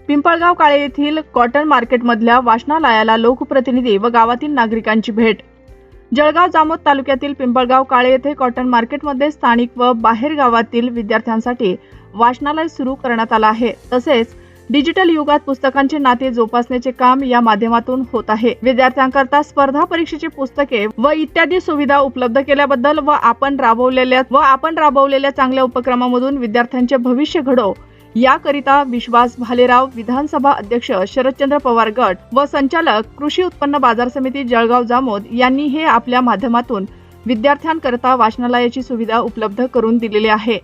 पिंपळगाव काळे येथील कॉटन मार्केटमधल्या वाचनालयाला लोकप्रतिनिधी व गावातील नागरिकांची भेट। जळगाव जामोद तालुक्यातील पिंपळगाव काळे येथे कॉटन मार्केटमध्ये स्थानिक व बाहेर गावातील विद्यार्थ्यांसाठी वाचनालय सुरू करण्यात आलं आहे। तसेच डिजिटल युगात पुस्तकांचे नाते जोपासण्याचे काम या माध्यमातून होत आहे। विद्यार्थ्यांकरता स्पर्धा परीक्षेची पुस्तके व इत्यादी सुविधा उपलब्ध केल्याबद्दल व आपण राबवलेल्या चांगल्या उपक्रमामधून विद्यार्थ्यांचे भविष्य घडो याकरिता विश्वास भालेराव, विधानसभा अध्यक्ष शरदचंद्र पवार गट व संचालक कृषी उत्पन्न बाजार समिती जळगाव जामोद यांनी हे आपल्या माध्यमातून विद्यार्थ्यांकरता वाचनालयाची सुविधा उपलब्ध करून दिलेली आहे।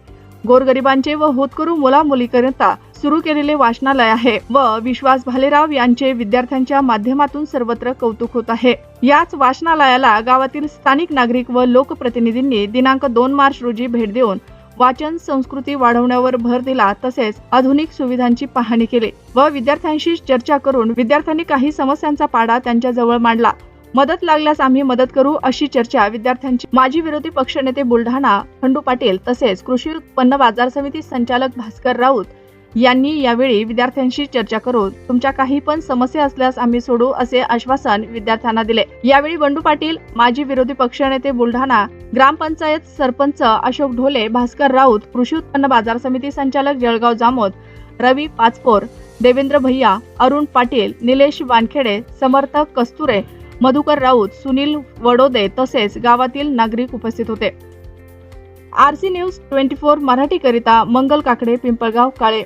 गोरगरिबांचे व होतकरू मुलामुलीकरिता सुरू केलेले वाचनालय आहे व विश्वास भालेराव यांचे विद्यार्थ्यांच्या माध्यमातून सर्वत्र कौतुक होत आहे। याच वाचनालयाला गावातील स्थानिक नागरिक व लोकप्रतिनिधींनी दिनांक 2 मार्च रोजी भेट देऊन वाचन संस्कृती वाढवण्यावर भर दिला। तसेच आधुनिक सुविधांची पाहणी केली व विद्यार्थ्यांशी चर्चा करून विद्यार्थ्यांनी काही समस्यांचा पाडा त्यांच्या जवळ मांडला। मदत लागल्यास आम्ही मदत करू अशी चर्चा विद्यार्थ्यांची माजी विरोधी पक्षनेते बुलढाणा खंडू पाटील तसेच कृषी उत्पन्न बाजार समिती संचालक भास्कर राऊत यांनी यावेळी विद्यार्थ्यांशी चर्चा करून तुमच्या काही पण समस्या असल्यास आम्ही सोडू असे आश्वासन विद्यार्थ्यांना दिले। यावेळी बंडू पाटील, माजी विरोधी पक्षनेते बुलढाणा ग्रामपंचायत सरपंच अशोक ढोले, भास्कर राऊत, कृषी उत्पन्न बाजार समिती संचालक जळगाव जामोद, रवी पाचपोर, देवेंद्र भैया, अरुण पाटील, निलेश वानखेडे, समर्थक कस्तुरे, मधुकर राऊत, सुनील वडोदे तसेच गावातील नागरिक उपस्थित होते। RC न्यूज 24 मराठी करिता मंगल काकडे, पिंपळगाव काळे।